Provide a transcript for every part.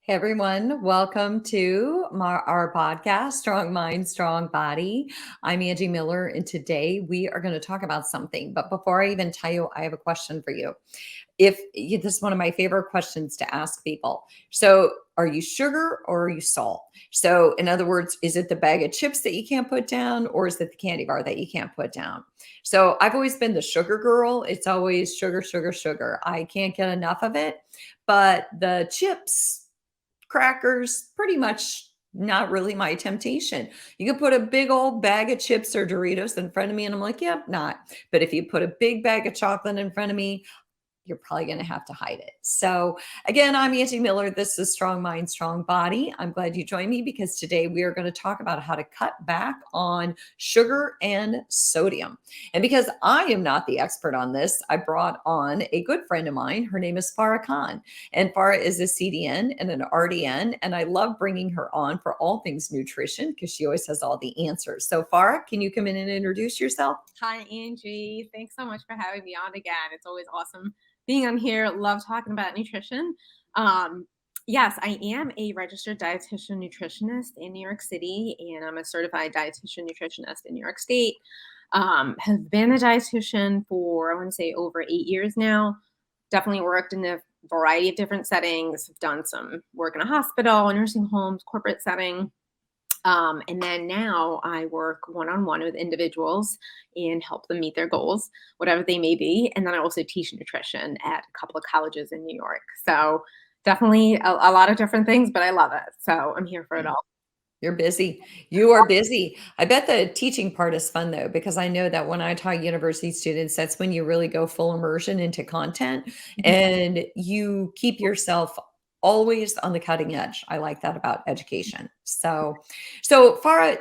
Hey everyone, welcome to our podcast, Strong Mind, Strong Body. I'm Angie Miller, and today we are going to talk about something. But before I even tell you, I have a question for you. This is one of my favorite questions to ask people. So, are you sugar or are you salt? So, in other words, is it the bag of chips that you can't put down, or is it the candy bar that you can't put down? So, I've always been the sugar girl. It's always sugar, sugar, sugar. I can't get enough of it. But the chips, crackers, pretty much not really my temptation. You could put a big old bag of chips or Doritos in front of me, and I'm like, yep, not. But if you put a big bag of chocolate in front of me, you're probably going to have to hide it. So, again, I'm Angie Miller. This is Strong Mind, Strong Body. I'm glad you joined me because today we are going to talk about how to cut back on sugar and sodium. And because I am not the expert on this, I brought on a good friend of mine. Her name is Farah Khan. And Farah is a CDN and an RDN. And I love bringing her on for all things nutrition because she always has all the answers. So, Farah, can you come in and introduce yourself? Hi, Angie. Thanks so much for having me on again. It's always awesome being on here. Love talking about nutrition. Um, yes, I am a registered dietitian nutritionist in New York City, and I'm a certified dietitian nutritionist in New York State. Have been a dietitian for, I want to say, over 8 years now. Definitely worked in a variety of different settings. Have done some work in a hospital, nursing homes, corporate setting. And then now I work one on one with individuals and help them meet their goals, whatever they may be. And then I also teach nutrition at a couple of colleges in New York. So definitely a lot of different things, but I love it. So I'm here for it all. You're busy. You are busy. I bet the teaching part is fun though, because I know that when I taught university students, that's when you really go full immersion into content and you keep yourself always on the cutting edge. I like that about education. So Farah,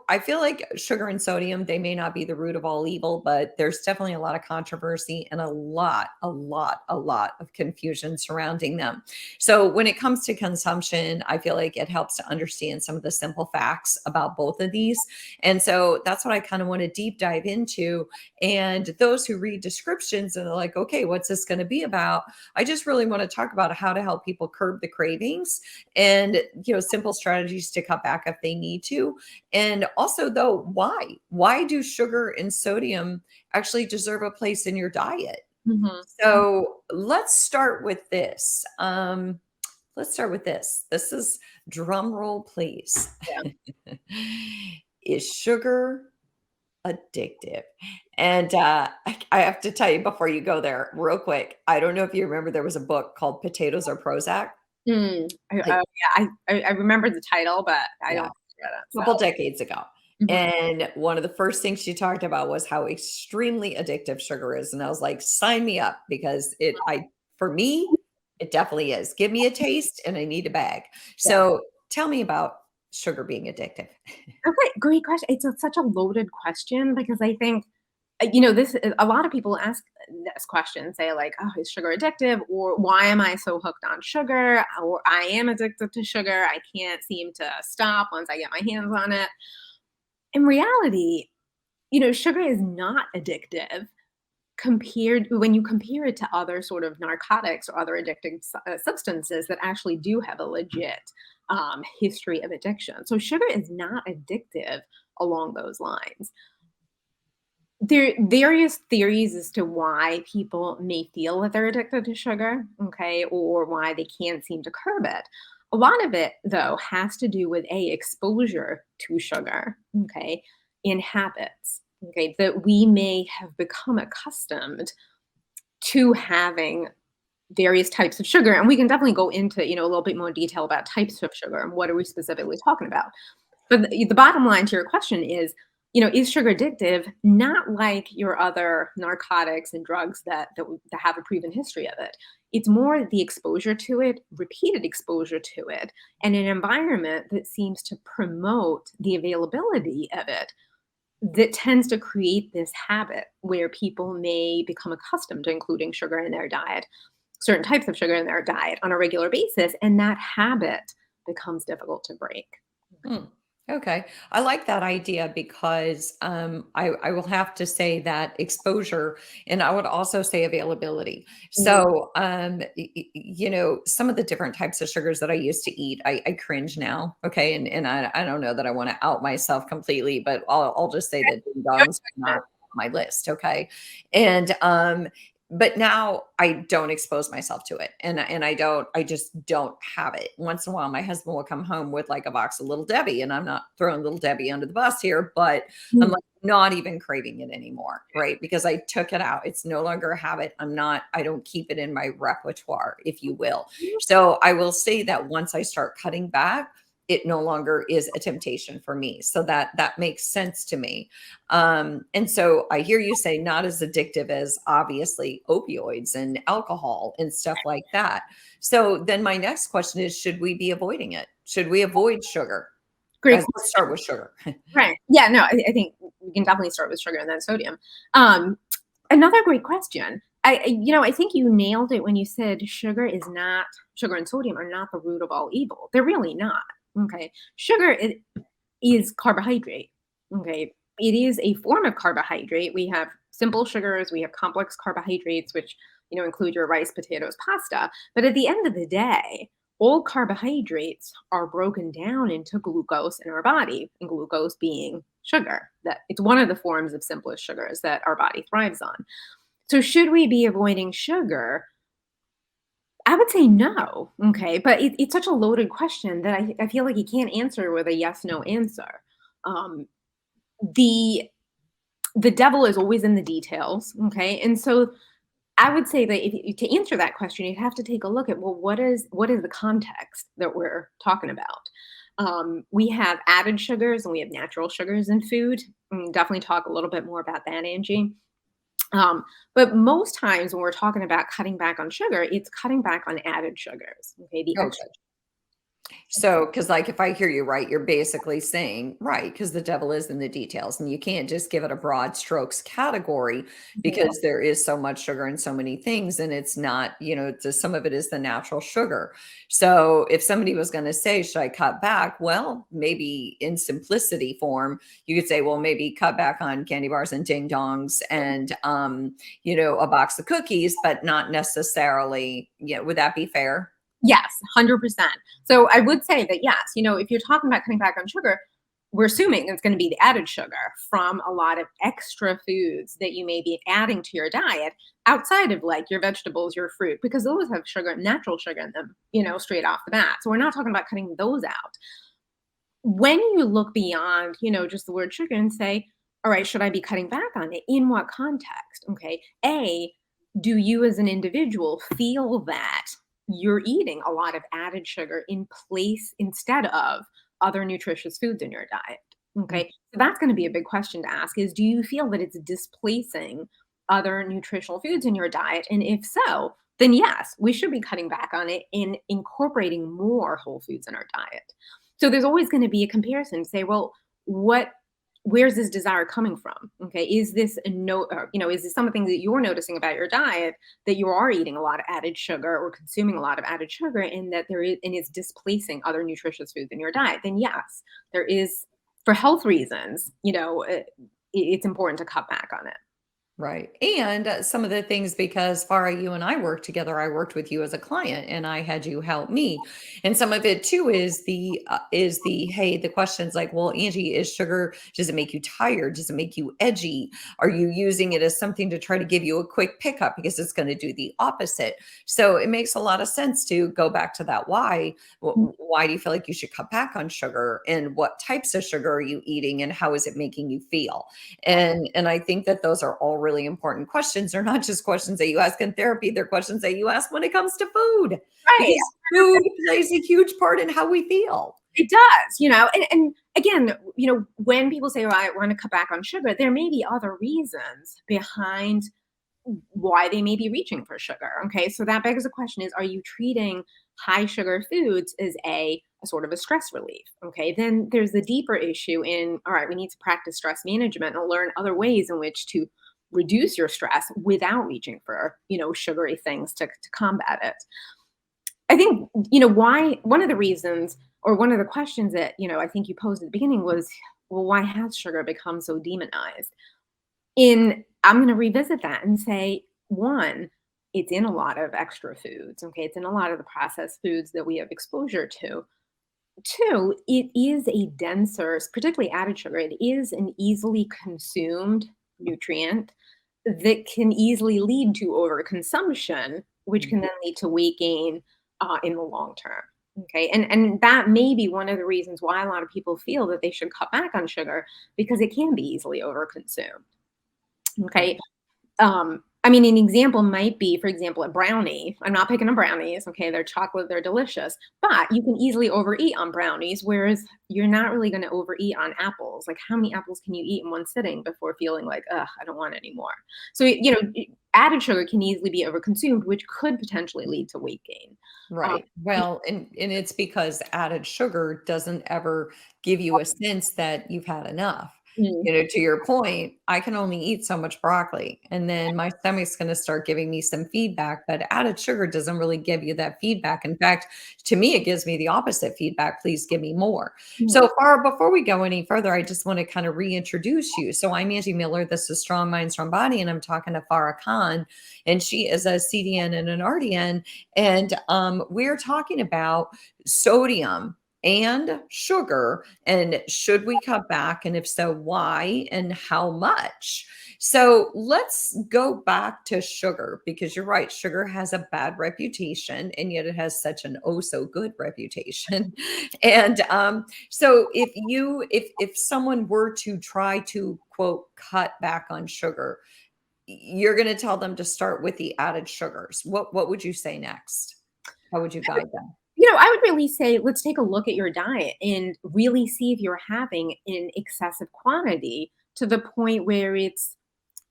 I feel like sugar and sodium, they may not be the root of all evil, but there's definitely a lot of controversy and a lot of confusion surrounding them. So when it comes to consumption, I feel like it helps to understand some of the simple facts about both of these. And so that's what I kind of want to deep dive into. And those who read descriptions and they're like, okay, what's this going to be about? I just really want to talk about how to help people curb the cravings and, simple strategies to cut back if they need to. And also though, why? Why do sugar and sodium actually deserve a place in your diet? Mhm. So let's start with this. This is drum roll, please. Yeah. Is sugar addictive? And I have to tell you before you go there, real quick. I don't know if you remember, there was a book called Potatoes or Prozac. Like, Yeah, I remember the title, but I yeah, don't get it. a So couple decades ago. mhm. And one of the first things she talked about was how extremely addictive sugar is. And I was like, sign me up because for me, it definitely is. Give me a taste and I need a bag. Yeah. So tell me about sugar being addictive. Okay, great question. It's such a loaded question because I think this a lot of people ask this question, say like, "Oh, is sugar addictive?" or "Why am I so hooked on sugar?" or "I am addicted to sugar. I can't seem to stop once I get my hands on it." In reality, sugar is not addictive compared when you compare it to other sort of narcotics or other addictive substances that actually do have a legit history of addiction. So sugar is not addictive along those lines. There are various theories as to why people may feel that they're addicted to sugar, okay, or why they can't seem to curb it. A lot of it, though, has to do with exposure to sugar, okay, in habits, okay, that we may have become accustomed to having various types of sugar. And we can definitely go into, a little bit more detail about types of sugar and what are we specifically talking about. But the bottom line to your question is sugar addictive? Not like your other narcotics and drugs that have a proven history of it. It's more the exposure to it, repeated exposure to it, and an environment that seems to promote the availability of it that tends to create this habit where people may become accustomed to including sugar in their diet, certain types of sugar in their diet on a regular basis, and that habit becomes difficult to break. Hmm. Okay. I like that idea because I will have to say that exposure, and I would also say availability. Mm. So, some of the different types of sugars that I used to eat, I cringe now. Okay. And I don't know that I want to out myself completely, but I'll just say that ding No dongs are not judgment. on my list. Okay. And, but now I don't expose myself to it. And I just don't have it. Once in a while, my husband will come home with like a box of Little Debbie, and I'm not throwing Little Debbie under the bus here, but I'm Mm. like not even craving it anymore, right? Because I took it out. It's no longer a habit. I don't keep it in my repertoire, if you will. So I will say that once I start cutting back, it no longer is a temptation for me. So that makes sense to me. And so I hear you say not as addictive as obviously opioids and alcohol and stuff like that. So then my next question is, should we be avoiding it? Should we avoid sugar? Great As let's start question. with sugar. Right. Yeah, no, I think we can definitely start with sugar and then sodium. Um, Another great question. I think you nailed it when you said sugar and sodium are not the root of all evil. They're really not. Okay. Is carbohydrate. Okay. It is a form of carbohydrate. We have simple sugars, we have complex carbohydrates, which, include your rice, potatoes, pasta. But at the end of the day, all carbohydrates are broken down into glucose in our body, and glucose being sugar. That it's one of the forms of simplest sugars that our body thrives on. So should we be avoiding sugar? I would say no. Okay. But it's such a loaded question that I feel like you can't answer with a yes no answer. Um, the the devil is always in the details. Okay. And so I would say that to answer that question, you'd have to take a look at, well, what is the context that we're talking about? We have added sugars and we have natural sugars in food. Definitely talk a little bit more about that, Angie. But most times when we're talking about cutting back on sugar, it's cutting back on added sugars. Okay, the Okay. extra. So, because like if I hear you right, you're basically saying, right, because the devil is in the details, and you can't just give it a broad strokes category Mhm. because there is so much sugar in so many things, and it's not, some of it is the natural sugar. So, if somebody was going to say, should I cut back? Well, maybe in simplicity form, you could say, well, maybe cut back on candy bars and ding dongs and, a box of cookies, but not necessarily, would that be fair? Yes, 100%. So I would say that yes, if you're talking about cutting back on sugar, we're assuming it's going to be the added sugar from a lot of extra foods that you may be adding to your diet outside of like your vegetables, your fruit, because those have sugar, natural sugar in them, straight off the bat. So we're not talking about cutting those out. When you look beyond, just the word sugar and say, all right, should I be cutting back on it? In what context? Okay. Do you as an individual feel that you're eating a lot of added sugar in place instead of other nutritious foods in your diet? Mm. Okay. So that's going to be a big question to ask is do you feel that it's displacing other nutritional foods in your diet? And if so, then yes, we should be cutting back on it and incorporating more whole foods in our diet. So there's always going to be a comparison to say, well, what where's this desire coming from? Okay, is this a no, is this something that you're noticing about your diet that you are eating a lot of added sugar or consuming a lot of added sugar, and that there is and it's displacing other nutritious foods in your diet? Then yes, there is for health reasons. It's important to cut back on it. Right. And some of the things, because Farah, you and I worked together, I worked with you as a client and I had you help me. And some of it too hey, the questions like, well, Angie, is sugar, does it make you tired? Does it make you edgy? Are you using it as something to try to give you a quick pickup because it's going to do the opposite? So it makes a lot of sense to go back to that why. Why do you feel like you should cut back on sugar? And what types of sugar are you eating? And how is it making you feel? And I think that those are all really important questions. They're not just questions that you ask in therapy, they're questions that you ask when it comes to food, Right. because food plays a huge part in how we feel. It does, and again, when people say, "Oh, I want to cut back on sugar," there may be other reasons behind why they may be reaching for sugar. Okay, so that begs the question: is are you treating high sugar foods as a sort of a stress relief? Okay, then there's the deeper issue in all right, we need to practice stress management and learn other ways in which to reduce your stress without reaching for sugary things to combat it. I think why one of the reasons or one of the questions that, I think you posed at the beginning was, well, why has sugar become so demonized? I'm going to revisit that and say, one, it's in a lot of extra foods. Okay. It's in a lot of the processed foods that we have exposure to. Two, it is a denser, particularly added sugar, it is an easily consumed nutrient that can easily lead to overconsumption, which can then lead to weight gain in the long term. Okay, and that may be one of the reasons why a lot of people feel that they should cut back on sugar because it can be easily overconsumed. Mhm. Okay, I mean, an example might be, for example, a brownie. I'm not picking on brownies. Okay, they're chocolate, they're delicious, but you can easily overeat on brownies, whereas you're not really going to overeat on apples. Like, how many apples can you eat in one sitting before feeling like, ugh, I don't want any more? So, added sugar can easily be overconsumed, which could potentially lead to weight gain. Um, Right. Well, and it's because added sugar doesn't ever give you a sense that you've had enough. mm, To your point, I can only eat so much broccoli, and then my stomach's going to start giving me some feedback, but added sugar doesn't really give you that feedback. In fact, to me, it gives me the opposite feedback. Please give me more. mm, So far, before we go any further, I just want to kind of reintroduce you. So I'm Angie Miller. This is Strong Mind, Strong Body, and I'm talking to Farah Khan, and she is a CDN and an RDN. And we're talking about sodium and sugar, and should we cut back? And if so, why and how much? So let's go back to sugar because you're right. Sugar has a bad reputation, and yet it has such an oh so good reputation. And so if someone were to try to quote cut back on sugar, you're going to tell them to start with the added sugars. What would you say next? How would you guide them? I would really say, let's take a look at your diet and really see if you're having an excessive quantity to the point where it's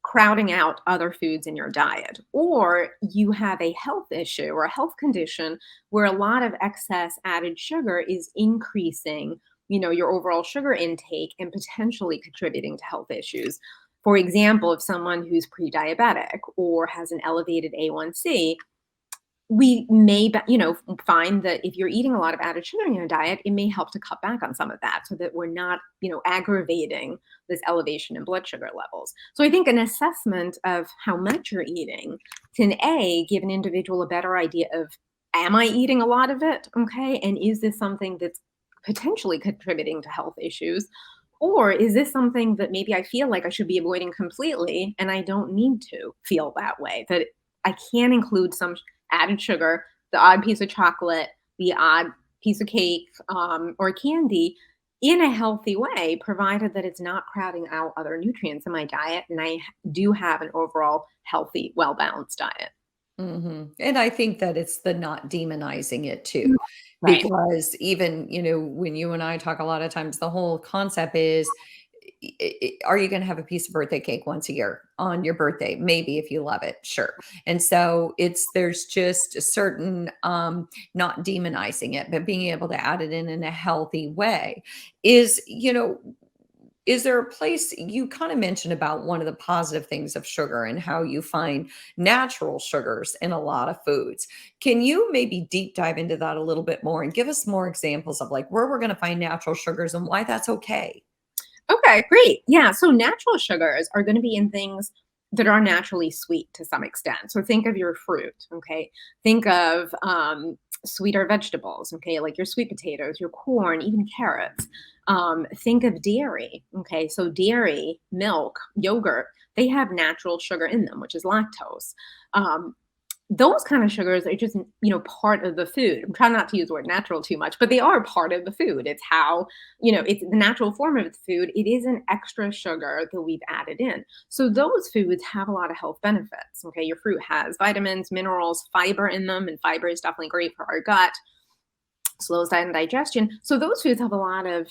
crowding out other foods in your diet, or you have a health issue or a health condition where a lot of excess added sugar is increasing, your overall sugar intake and potentially contributing to health issues. For example, if someone who's pre-diabetic or has an elevated A1C, we may find that if you're eating a lot of added sugar in your diet, it may help to cut back on some of that so that we're not aggravating this elevation in blood sugar levels. So I think an assessment of how much you're eating can give an individual a better idea of, am I eating a lot of it? Okay, and is this something that's potentially contributing to health issues, or is this something that maybe I feel like I should be avoiding completely and I don't need to feel that way, that I can include some added sugar, the odd piece of chocolate, the odd piece of cake, or candy in a healthy way, provided that it's not crowding out other nutrients in my diet and I do have an overall healthy, well balanced diet. And I think that it's the not demonizing it too, Mm. Right. because even, when you and I talk a lot of times, the whole concept is, are you going to have a piece of birthday cake once a year on your birthday? Maybe if you love it, sure. And so there's just a certain, not demonizing it, but being able to add it in a healthy way is, is there a place you kind of mentioned about one of the positive things of sugar and how you find natural sugars in a lot of foods? Can you maybe deep dive into that a little bit more and give us more examples of like where we're going to find natural sugars and why that's okay? Okay, great. Yeah, so natural sugars are going to be in things that are naturally sweet to some extent. So think of your fruit, okay? Think of sweeter vegetables, okay, like your sweet potatoes, your corn, even carrots. Think of dairy, okay? So dairy, milk, yogurt, they have natural sugar in them, which is lactose. Um, those kind of sugars are just, part of the food. I'm trying not to use the word natural too much, but they are part of the food. It's how, it's the natural form of the food. It is an extra sugar that we've added in. So those foods have a lot of health benefits. Okay. Your fruit has vitamins, minerals, fiber in them, and fiber is definitely great for our gut, slows down digestion. So those foods have a lot of,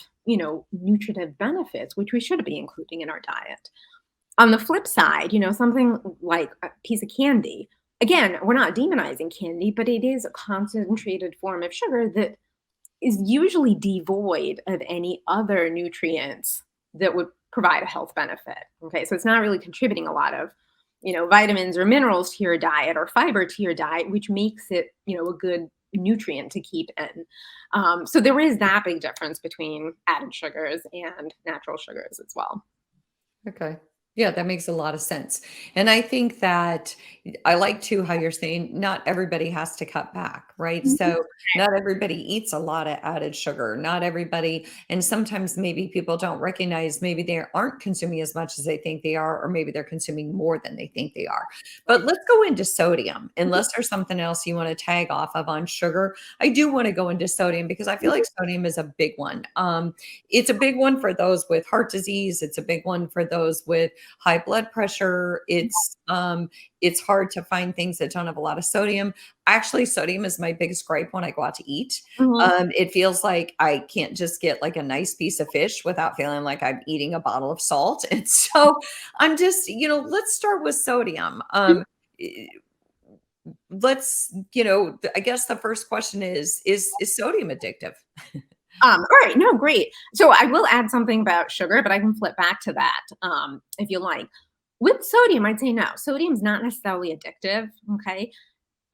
nutritive benefits, which we should be including in our diet. On the flip side, something like a piece of candy. Again, we're not demonizing candy, but it is a concentrated form of sugar that is usually devoid of any other nutrients that would provide a health benefit. Okay, so it's not really contributing a lot of, vitamins or minerals to your diet or fiber to your diet, which makes it, a good nutrient to keep in. So there is that big difference between added sugars and natural sugars as well. Okay. Yeah, that makes a lot of sense. And I think that I like too how you're saying not everybody has to cut back, right? Mhm. So not everybody eats a lot of added sugar. Not everybody, and sometimes maybe people don't recognize maybe they aren't consuming as much as they think they are, or maybe they're consuming more than they think they are. But let's go into sodium, unless there's something else you want to tag off of on sugar. I do want to go into sodium because I feel like sodium is a big one. It's a big one for those with heart disease. It's a big one for those with high blood pressure. It's hard to find things that don't have a lot of sodium. Actually, sodium is my biggest gripe when I go out to eat. Mhm. It feels like I can't just get like a nice piece of fish without feeling like I'm eating a bottle of salt. And so I'm just, let's start with sodium. Eh, I guess the first question is sodium addictive? All right, no, great. So I will add something about sugar, but I can flip back to that if you like. With sodium, I'd say no. Sodium's not necessarily addictive. Okay,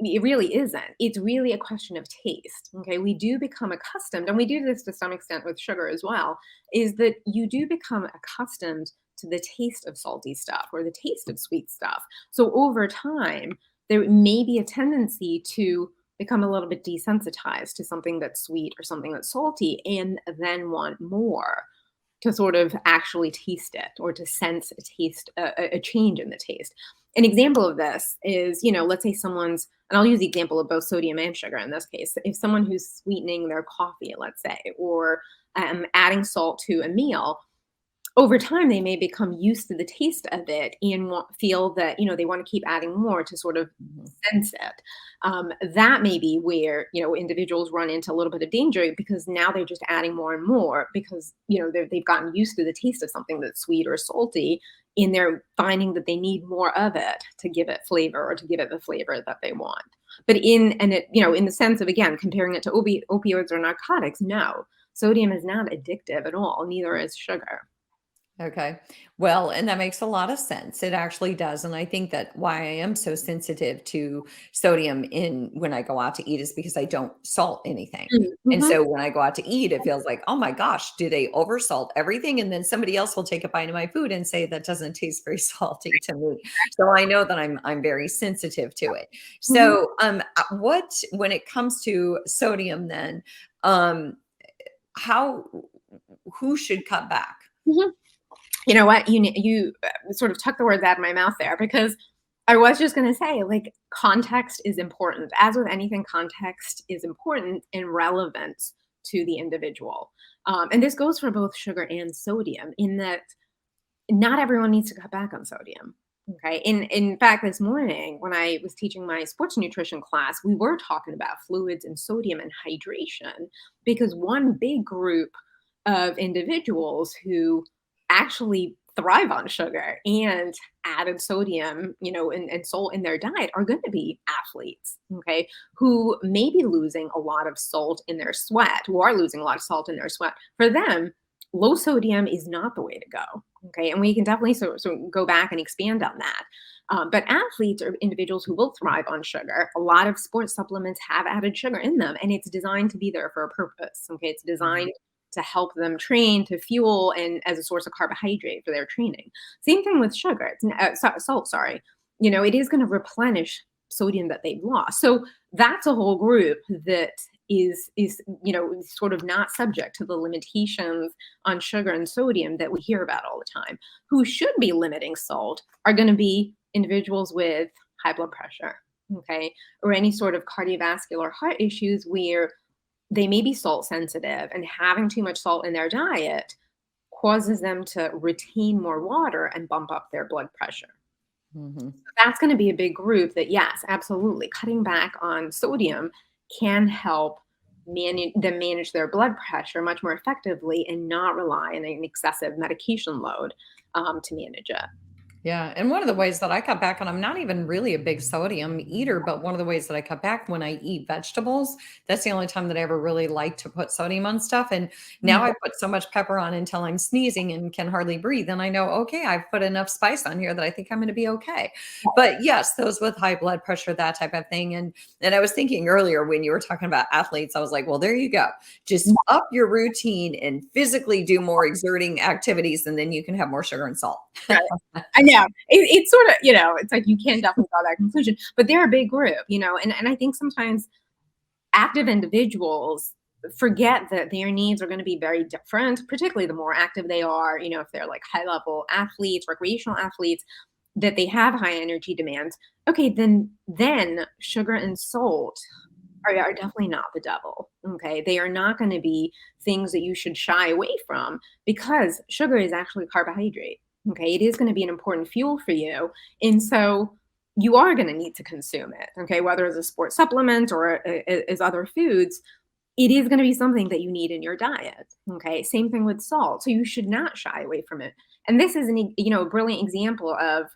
it really isn't. It's really a question of taste. Okay, we do become accustomed, and we do this to some extent with sugar as well. Is that you do become accustomed to the taste of salty stuff or the taste of sweet stuff. So over time, there may be a tendency to become a little bit desensitized to something that's sweet or something that's salty and then want more to sort of actually taste it or to sense a taste, a change in the taste. An example of this is, let's say someone's, and I'll use the example of both sodium and sugar in this case. If someone who's sweetening their coffee, let's say, or adding salt to a meal, over time they may become used to the taste of it and feel that they want to keep adding more to sort of Mhm. sense it. That may be where individuals run into a little bit of danger because now they're just adding more and more because they've gotten used to the taste of something that's sweet or salty, and they're finding that they need more of it to give it flavor or to give it the flavor that they want. But in the sense of, again, comparing it to opioids or narcotics, no, sodium is not addictive at all, neither is sugar. Okay. Well, and that makes a lot of sense. It actually does. And I think that why I am so sensitive to sodium in when I go out to eat is because I don't salt anything. And Mhm. so when I go out to eat, it feels like, oh my gosh, do they oversalt everything? And then somebody else will take a bite of my food and say that doesn't taste very salty to me. So I know that I'm very sensitive to it. Mhm. So what when it comes to sodium then, um, how who should cut back? Mhm. You know what? You sort of took the words out of my mouth there because I was just going to say, like, context is important. As with anything, context is important and relevant to the individual. And this goes for both sugar and sodium, in that not everyone needs to cut back on sodium. Okay. In fact, this morning when I was teaching my sports nutrition class, we were talking about fluids and sodium and hydration because one big group of individuals who actually thrive on sugar and added sodium, and salt in their diet are going to be athletes, okay, who may be losing a lot of salt in their sweat, who are losing a lot of salt in their sweat. For them, low sodium is not the way to go. Okay, and we can definitely so go back and expand on that. But athletes are individuals who will thrive on sugar. A lot of sports supplements have added sugar in them, and it's designed to be there for a purpose. Okay, it's Mhm. designed to help them train, to fuel, and as a source of carbohydrate for their training. Same thing with sugar. Salt. Sorry, it is going to replenish sodium that they've lost. So that's a whole group that is sort of not subject to the limitations on sugar and sodium that we hear about all the time. Who should be limiting salt are going to be individuals with high blood pressure, okay, or any sort of cardiovascular heart issues where they may be salt sensitive, and having too much salt in their diet causes them to retain more water and bump up their blood pressure. Mhm. That's going to be a big group that, yes, absolutely, cutting back on sodium can help manage their blood pressure much more effectively and not rely on an excessive medication load to manage it. Yeah, and one of the ways that I cut back, and I'm not even really a big sodium eater, but one of the ways that I cut back when I eat vegetables, that's the only time that I ever really like to put sodium on stuff. And now Mhm. I put so much pepper on until I'm sneezing and can hardly breathe. And I know, okay, I've put enough spice on here that I think I'm going to be okay. But yes, those with high blood pressure, that type of thing. And I was thinking earlier when you were talking about athletes, I was like, well, there you go. Just up your routine and physically do more exerting activities, and then you can have more sugar and salt. Right. I know. It's sort of, it's like you can definitely draw that conclusion, but they're a big group, and I think sometimes active individuals forget that their needs are going to be very different, particularly the more active they are, if they're like high level athletes, recreational athletes, that they have high energy demands. Okay, then sugar and salt are definitely not the devil. Okay, they are not going to be things that you should shy away from because sugar is actually carbohydrate. Okay, it is going to be an important fuel for you, and so you are going to need to consume it. Okay, whether as a sports supplement or as other foods, it is going to be something that you need in your diet. Okay, same thing with salt. So you should not shy away from it. And this is a brilliant example of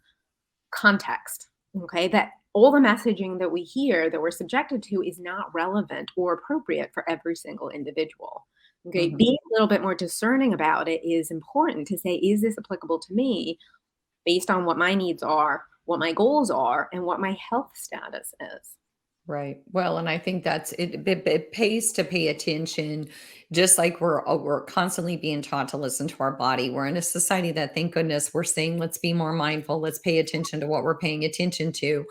context, okay, that all the messaging that we hear that we're subjected to is not relevant or appropriate for every single individual. Okay, Mhm. being a little bit more discerning about it is important to say, is this applicable to me based on what my needs are, what my goals are, and what my health status is? Right. Well, and I think that's it. It pays to pay attention, just like we're constantly being taught to listen to our body. We're in a society that, thank goodness, we're saying let's be more mindful, let's pay attention to what we're paying attention to,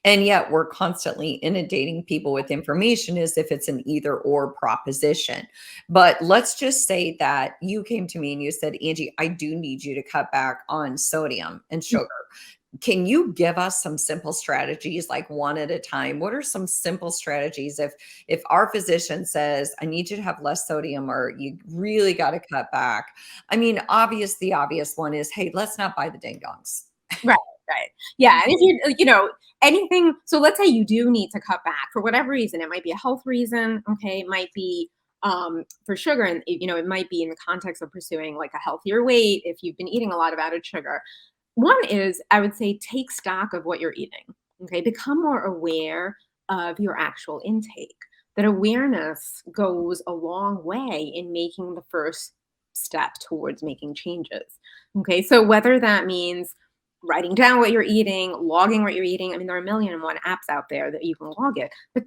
and yet we're constantly inundating people with information as if it's an either or proposition. But let's just say that you came to me and you said, Angie, I do need you to cut back on sodium and sugar. Can you give us some simple strategies, like one at a time? What are some simple strategies if our physician says, I need you to have less sodium or you really got to cut back? I mean, the obvious one is, hey, let's not buy the ding dongs. Right, right. Yeah, and if anything, so let's say you do need to cut back for whatever reason. It might be a health reason, okay? It might be for sugar, and it might be in the context of pursuing like a healthier weight if you've been eating a lot of added sugar. One is, I would say, take stock of what you're eating. Okay, become more aware of your actual intake. That awareness goes a long way in making the first step towards making changes. Okay, so whether that means writing down what you're eating, logging what you're eating. I mean, there are a million and one apps out there that you can log it, but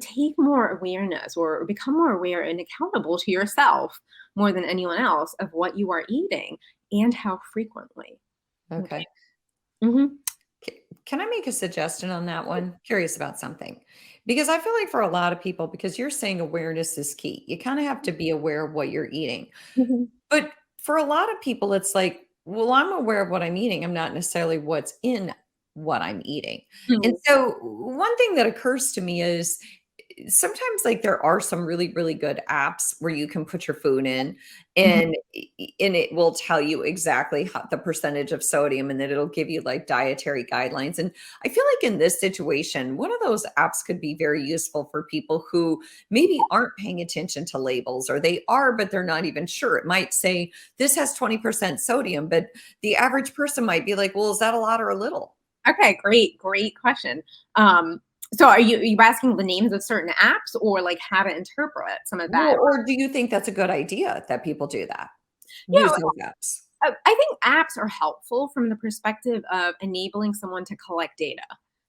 take more awareness or become more aware and accountable to yourself more than anyone else of what you are eating and how frequently. Okay. Okay. Mhm. Can I make a suggestion on that one? Curious about something. Because I feel like for a lot of people, because you're saying awareness is key, you kind of have to be aware of what you're eating. Mhm. But for a lot of people, it's like, well, I'm aware of what I'm eating. I'm not necessarily what's in what I'm eating. And Mhm. so, one thing that occurs to me is sometimes like there are some really really good apps where you can put your food in Mhm. and it will tell you exactly how, the percentage of sodium, and then it'll give you like dietary guidelines. And I feel like in this situation one of those apps could be very useful for people who maybe aren't paying attention to labels, or they are but they're not even sure. It might say this has 20% sodium, but the average person might be like, well, is that a lot or a little? Okay, great question. Um, so are you asking the names of certain apps or like how to interpret some of that? Well, or do you think that's a good idea that people do that, Yeah, use those apps? I think apps are helpful from the perspective of enabling someone to collect data.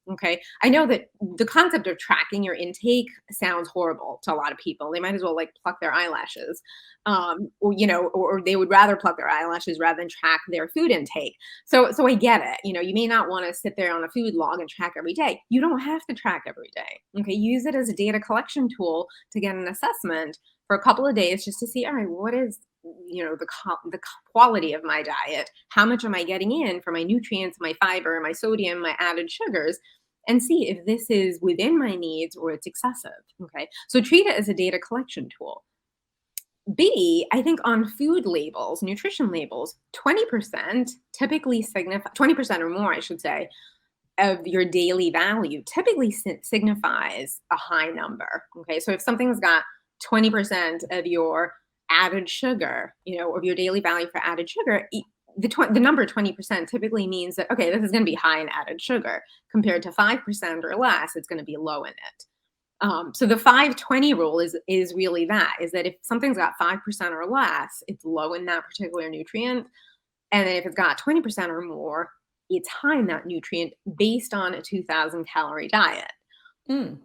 Okay. I know that the concept of tracking your intake sounds horrible to a lot of people. They might as well like pluck their eyelashes. Or they would rather pluck their eyelashes rather than track their food intake. So I get it. You may not want to sit there on a food log and track every day. You don't have to track every day. Okay. Use it as a data collection tool to get an assessment for a couple of days just to see, all right, what is the quality of my diet, how much am I getting in for my nutrients, my fiber, my sodium, my added sugars, and see if this is within my needs or it's excessive. Okay, so treat it as a data collection tool. B, I think on food labels, nutrition labels, 20% typically signify 20% or more, I should say, of your daily value typically signifies a high number. Okay, so if something's got 20% of your added sugar, of your daily value for added sugar, the number 20% typically means that, okay, this is going to be high in added sugar compared to 5% or less, it's going to be low in it. So the 5-20 rule is really that, is that if something's got 5% or less, it's low in that particular nutrient. And then if it's got 20% or more, it's high in that nutrient based on a 2,000 calorie diet. Mm.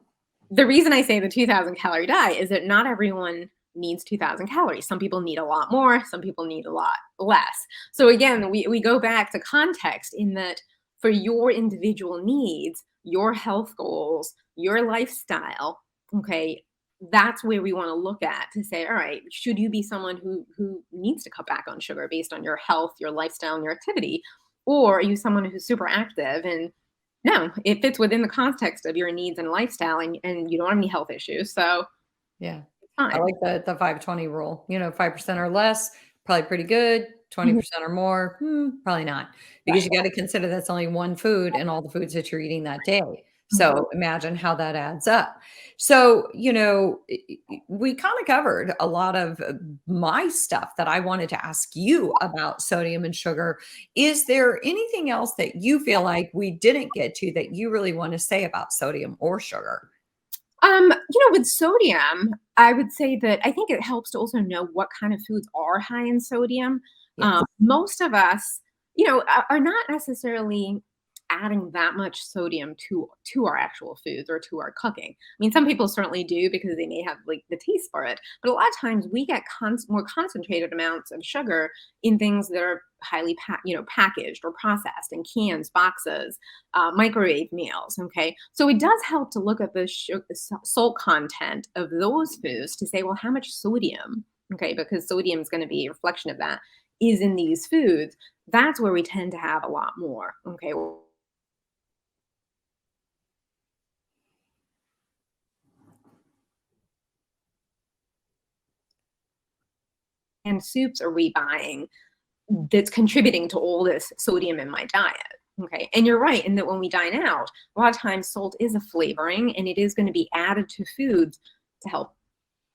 The reason I say the 2,000 calorie diet is that not everyone needs 2,000 calories. Some people need a lot more, some people need a lot less. So again, we go back to context in that for your individual needs, your health goals, your lifestyle, okay, that's where we want to look at to say, all right, should you be someone who needs to cut back on sugar based on your health, your lifestyle, and your activity? Or are you someone who's super active and no, it fits within the context of your needs and lifestyle, and you don't have any health issues, so Yeah. it's I fine. like the 5-20 rule. 5% or less, probably pretty good. Mhm. 20% or more, probably not. Because Right. you got to consider that's only one food and all the foods that you're eating that day. Mhm. So imagine how that adds up. So, we kind of covered a lot of my stuff that I wanted to ask you about sodium and sugar. Is there anything else that you feel like we didn't get to that you really want to say about sodium or sugar? With sodium, I would say that I think it helps to also know what kind of foods are high in sodium. Yes. Most of us, are not necessarily adding that much sodium to our actual foods or to our cooking. I mean, some people certainly do because they may have like the taste for it, but a lot of times we get more concentrated amounts of sugar in things that are highly packaged or processed in cans, boxes, microwave meals. Okay, so it does help to look at the salt content of those foods to say, well, how much sodium? Okay, because sodium is going to be a reflection of that is in these foods. That's where we tend to have a lot more. Okay, and soups are we buying that's contributing to all this sodium in my diet? Okay. And you're right in that when we dine out, a lot of times salt is a flavoring and it is going to be added to foods to help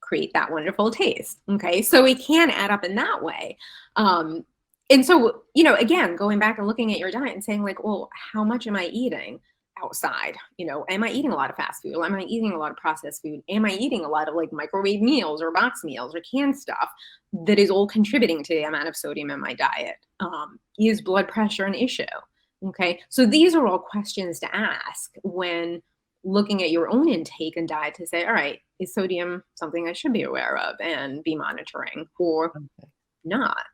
create that wonderful taste. Okay. So it can add up in that way. Um, and so, again, going back and looking at your diet and saying, like, well, how much am I eating outside? Am I eating a lot of fast food? Am I eating a lot of processed food? Am I eating a lot of like microwave meals or box meals or canned stuff that is all contributing to the amount of sodium in my diet? Is blood pressure an issue? Okay. So these are all questions to ask when looking at your own intake and diet to say, all right, is sodium something I should be aware of and be monitoring or Okay. not?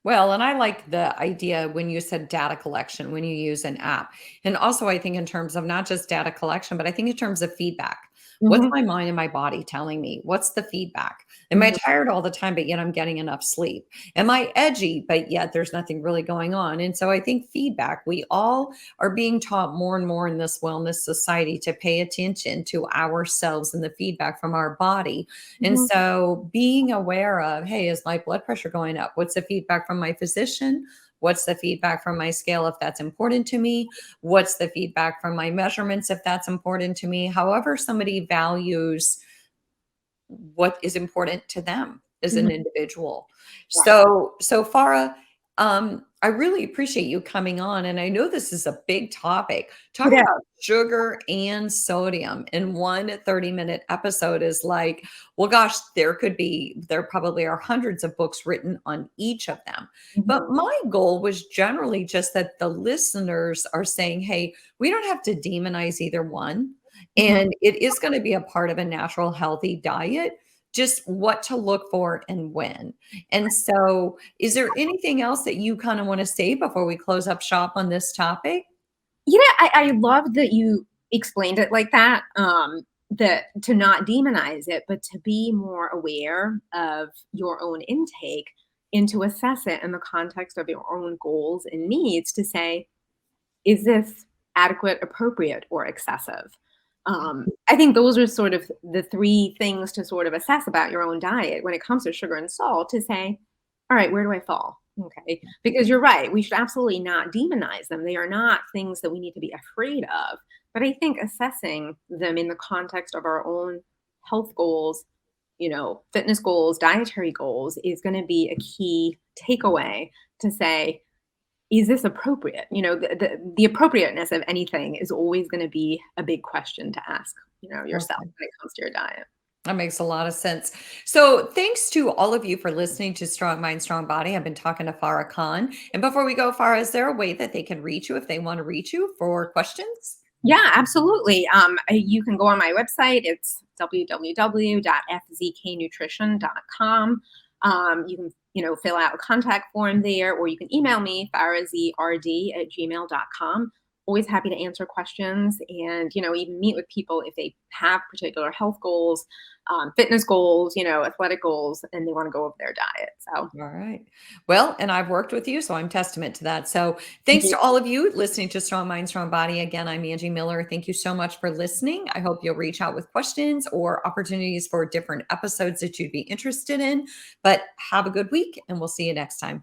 Well, and I like the idea when you said data collection, when you use an app. And also, I think in terms of not just data collection, but I think in terms of feedback. What's Hmm. my mind and my body telling me? What's the feedback? Am I Hmm. tired all the time, but yet I'm getting enough sleep? Am I edgy, but yet there's nothing really going on? And so I think feedback, we all are being taught more and more in this wellness society to pay attention to ourselves and the feedback from our body. And Hmm. so being aware of, hey, is my blood pressure going up? What's the feedback from my physician? What's the feedback from my scale if that's important to me? What's the feedback from my measurements if that's important to me? However, somebody values what is important to them as an Hmm. individual. Right. So Farah, I really appreciate you coming on, and I know this is a big topic. It Talking is. about sugar and sodium in one 30-minute episode is like, well, gosh, there probably are hundreds of books written on each of them. But Mhm. my goal was generally just that the listeners are saying, hey, we don't have to demonize either one. Mhm. And it is going to be a part of a natural, healthy diet, just what to look for and when. And so, is there anything else that you kind of want to say before we close up shop on this topic? I love that you explained it like that. That to not demonize it, but to be more aware of your own intake and to assess it in the context of your own goals and needs to say, is this adequate, appropriate, or excessive? I think those are sort of the three things to sort of assess about your own diet when it comes to sugar and salt to say, all right, where do I fall? Okay. Because you're right. We should absolutely not demonize them. They are not things that we need to be afraid of. But I think assessing them in the context of our own health goals, fitness goals, dietary goals is going to be a key takeaway to say, is this appropriate? The appropriateness of anything is always going to be a big question to ask, yourself Okay. when it comes to your diet. That makes a lot of sense. So, thanks to all of you for listening to Strong Mind, Strong Body. I've been talking to Farah Khan. And before we go, Farah, is there a way that they can reach you if they want to reach you for questions? Yeah, absolutely. You can go on my website. It's www.fzknutrition.com. You can, fill out a contact form there, or you can email me, farahzrd@gmail.com. Always happy to answer questions and, even meet with people if they have particular health goals, fitness goals, athletic goals, and they want to go over their diet. So All right. Well, and I've worked with you, so I'm testament to that. So, thank thanks you. to all of you listening to Strong Mind, Strong Body. Again, I'm Angie Miller. Thank you so much for listening. I hope you'll reach out with questions or opportunities for different episodes that you'd be interested in. But have a good week, and we'll see you next time.